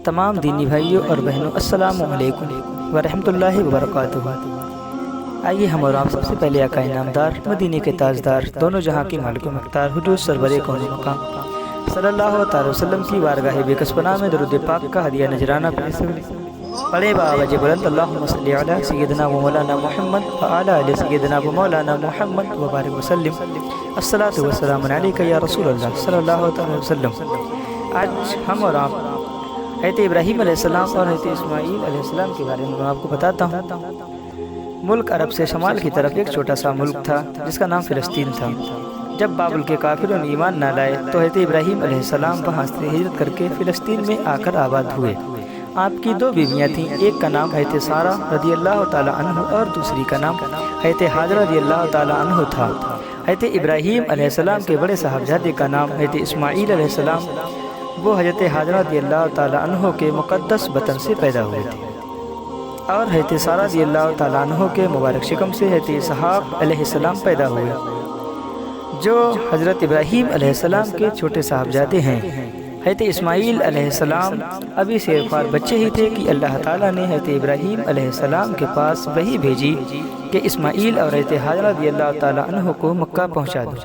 تمام دینی بھائیوں اور بہنوں، السلام علیکم ورحمۃ اللہ وبرکاتہ۔ آئیے ہم اور آپ سب سے پہلے آقا انعامدار، مدینے کے تاجدار، دونوں جہاں کے مالک و مختار حضور سرور کون مقام صلی اللہ تعالی وسلم کی بارگاہ بے کس پناہ میں درود پاک کا ہدیہ نجرانہ پیش پڑھے بآواز بلند اللہم صلی علی سیدنا و مولانا محمد وعلی آل سیدنا و مولانا محمد وبارک وسلم۔ الصلاۃ والسلام علیک یا رسول اللہ صلی اللہ تعالی وسلم۔ آج ہم اور آپ حضرت ابراہیم علیہ السلام اور حضرت اسماعیل علیہ السلام کے بارے میں آپ کو بتاتا ہوں۔ ملک عرب سے شمال کی طرف ایک چھوٹا سا ملک تھا جس کا نام فلسطین تھا۔ جب بابل کے کافروں نے ایمان نہ لائے تو حضرت ابراہیم علیہ السلام وہاں سے ہجرت کر کے فلسطین میں آ کر آباد ہوئے۔ آپ کی دو بیویاں تھیں، ایک کا نام حضرت سارہ رضی اللہ تعالی عنہ اور دوسری کا نام حضرت حاجرہ رضی اللہ تعالی عنہ تھا۔ حضرت ابراہیم علیہ السلام کے بڑے صاحبزادے کا نام حضرت اسماعیل علیہ السلام، وہ حضرت حاجرہ رضی اللہ تعالی عنہ کے مقدس وطن سے پیدا ہوئے تھے، اور حضرت سارہ رضی اللہ تعالی عنہ کے مبارک شکم سے حضرت اسحاق علیہ السلام پیدا ہوئے، جو حضرت ابراہیم علیہ السلام کے چھوٹے صاحبزادے ہیں۔ حضرت اسماعیل علیہ السلام ابھی سے خوار بچے ہی تھے کہ اللہ تعالیٰ نے حضرت ابراہیم علیہ السلام کے پاس وحی بھیجی کہ اسماعیل اور حضرت حاجرہ رضی اللہ تعالی عنہ کو مکہ پہنچا دو۔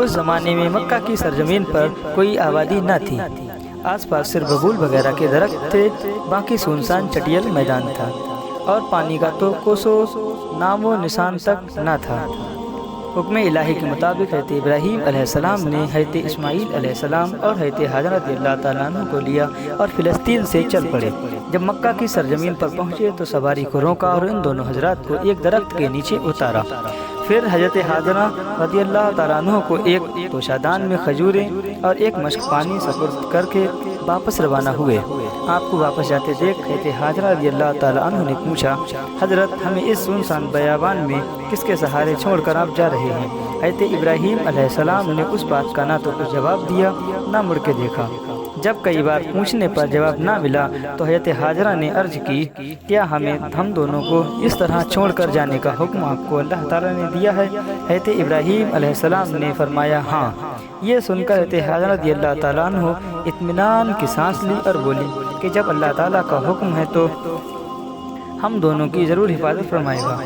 اس زمانے میں مکہ کی سرزمین پر کوئی آبادی نہ تھی، آس پاس صرف ببول وغیرہ کے درخت تھے، باقی سنسان چٹیل میدان تھا، اور پانی کا تو کوسو نام و نشان تک نہ تھا۔ حکم الہی کے مطابق حضرت ابراہیم علیہ السلام نے حضرت اسماعیل علیہ السلام اور حضرت حاجرہ رضی اللہ تعالیٰ عنہ کو لیا اور فلسطین سے چل پڑے۔ جب مکہ کی سرزمین پر پہنچے تو سواری کو روکا اور ان دونوں حضرات کو ایک درخت کے نیچے اتارا۔ پھر حضرت حاجرہ رضی اللہ تعالیٰ عنہ کو ایک توشادان میں کھجوریں اور ایک مشک پانی سپرد کر کے واپس روانہ ہوئے۔ آپ کو واپس جاتے دیکھ حضرت حاجرہ رضی اللہ تعالیٰ عنہ نے پوچھا، حضرت ہمیں اس سنسان بیابان میں کس کے سہارے چھوڑ کر آپ جا رہے ہیں؟ حضرت ابراہیم علیہ السلام نے اس بات کا نہ تو کچھ جواب دیا نہ مڑ کے دیکھا۔ جب کئی بار پوچھنے پر جواب نہ ملا تو حضرت حاجرہ نے عرض کی، کیا ہم دونوں کو اس طرح چھوڑ کر جانے کا حکم آپ کو اللہ تعالیٰ نے دیا ہے؟ حضرت ابراہیم علیہ السلام نے فرمایا، ہاں۔ یہ سن کر حضرت حاجرہ رضی اللہ تعالیٰ عنہ اطمینان کی سانس لی اور بولی کہ جب اللہ تعالیٰ کا حکم ہے تو ہم دونوں کی ضرور حفاظت فرمائے گا۔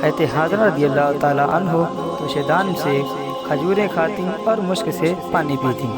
حضرت حاجرہ رضی اللہ تعالیٰ عنہ توشیدان سے کھجوریں کھاتی اور مشک سے پانی پیتی۔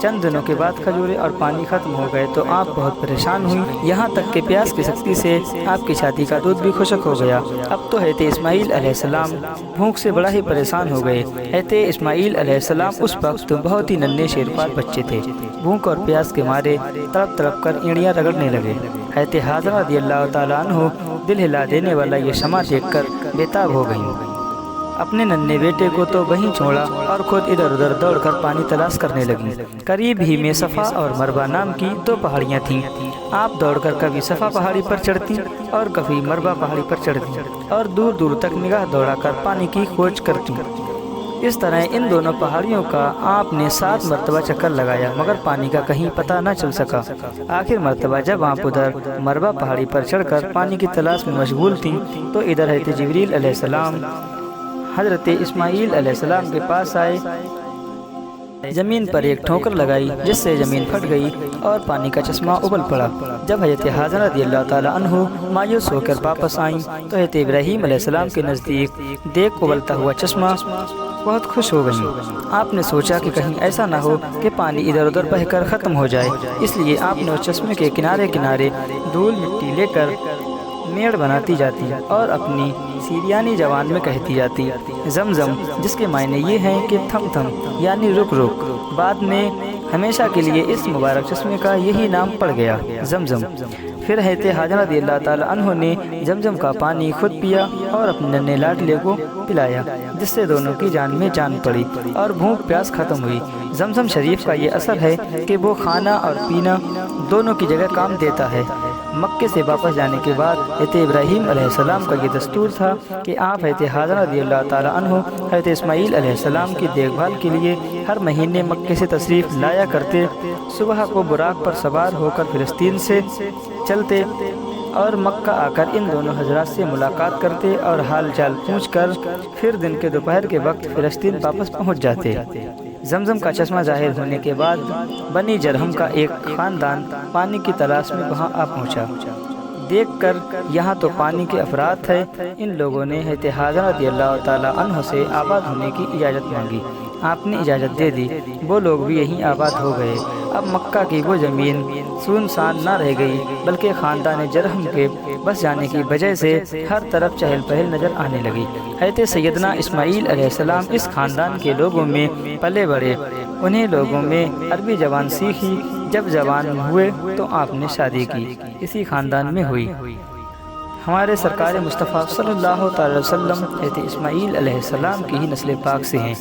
چند دنوں کے بعد کھجوریں اور پانی ختم ہو گئے تو آپ بہت پریشان ہوئی، یہاں تک کہ پیاس کی سختی سے آپ کی چھاتی کا دودھ بھی خشک ہو گیا۔ اب تو حضرت اسماعیل علیہ السلام بھوک سے بڑا ہی پریشان ہو گئے۔ حضرت اسماعیل علیہ السلام اس وقت بہت ہی ننھے شیرخوار بچے تھے، بھوک اور پیاس کے مارے تڑپ تڑپ کر اینڑیاں رگڑنے لگے۔ حضرت حاجرہ رضی اللہ تعالیٰ عنہ دل ہلا دینے والا یہ شمع دیکھ کر بے تاب ہو گئیں۔ اپنے ننھے بیٹے کو تو وہیں چھوڑا اور خود ادھر ادھر دوڑ کر پانی تلاش کرنے لگی۔ قریب ہی میں صفا اور مروہ نام کی دو پہاڑیاں تھیں۔ آپ دوڑ کر کبھی صفا پہاڑی پر چڑھتی اور کبھی مروہ پہاڑی پر چڑھتی اور دور دور تک نگاہ دوڑا کر پانی کی کھوج کرتی۔ اس طرح ان دونوں پہاڑیوں کا آپ نے 7 مرتبہ چکر لگایا مگر پانی کا کہیں پتہ نہ چل سکا۔ آخر مرتبہ جب آپ ادھر مروہ پہاڑی پر چڑھ کر پانی کی تلاش میں مشغول تھیں تو ادھر حضرت جبریل علیہ السلام حضرت اسماعیل علیہ السلام کے پاس آئے، زمین پر ایک ٹھوکر لگائی جس سے زمین پھٹ گئی اور پانی کا چشمہ ابل پڑا۔ جب حضرت حاجرہ رضی اللہ تعالیٰ عنہ مایوس ہو کر واپس آئیں تو حضرت ابراہیم علیہ السلام کے نزدیک دیکھ ابلتا ہوا چشمہ بہت خوش ہو گئیں۔ آپ نے سوچا کہ کہیں ایسا نہ ہو کہ پانی ادھر ادھر بہہ کر ختم ہو جائے، اس لیے آپ نے اس چشمے کے کنارے کنارے دھول مٹی لے کر میڑ بناتی جاتی اور اپنی سیریانی زبان میں کہتی جاتی، زمزم، جس کے معنی یہ ہیں کہ تھم تھم یعنی رک رک۔ بعد میں ہمیشہ کے لیے اس مبارک چشمے کا یہی نام پڑ گیا، زمزم۔ پھر حضرت حاجرہ رضی اللہ تعالیٰ عنہ نے زمزم کا پانی خود پیا اور اپنے ننھے لاڈلے کو پلایا، جس سے دونوں کی جان میں جان پڑی اور بھوک پیاس ختم ہوئی۔ زمزم شریف کا یہ اثر ہے کہ وہ کھانا اور پینا دونوں کی جگہ کام دیتا ہے۔ مکے سے واپس جانے کے بعد حضرت ابراہیم علیہ السلام کا یہ دستور تھا کہ آپ حضرت حاجرہ رضی اللہ تعالیٰ عنہ حضرت اسماعیل علیہ السلام کی دیکھ بھال کے لیے ہر مہینے مکے سے تشریف لایا کرتے۔ صبح کو براق پر سوار ہو کر فلسطین سے چلتے اور مکہ آ کر ان دونوں حضرات سے ملاقات کرتے اور حال چال پوچھ کر پھر دن کے دوپہر کے وقت فلسطین واپس پہنچ جاتے۔ زمزم کا چشمہ ظاہر ہونے کے بعد بنی جرہم کا ایک خاندان پانی کی تلاش میں وہاں آ پہنچا۔ دیکھ کر یہاں تو پانی کے افراد تھے، ان لوگوں نے حضرت حاضرہ رضی اللہ تعالیٰ عنہ سے آباد ہونے کی اجازت مانگی۔ آپ نے اجازت دے دی، وہ لوگ بھی یہیں آباد ہو گئے۔ اب مکہ کی وہ زمین سنسان نہ رہ گئی، بلکہ خاندان جرہم کے بس جانے کی وجہ سے ہر طرف چہل پہل نظر آنے لگی۔ حضرت سیدنا اسماعیل علیہ السلام اس خاندان کے لوگوں میں پلے بڑھے، انہیں لوگوں میں عربی زبان سیکھی۔ جب جوان ہوئے تو آپ نے شادی کی، اسی خاندان میں ہوئی۔ ہمارے سرکار مصطفیٰ صلی اللہ تعالی وسلم حضرت اسماعیل علیہ السلام کی ہی نسل پاک سے ہیں۔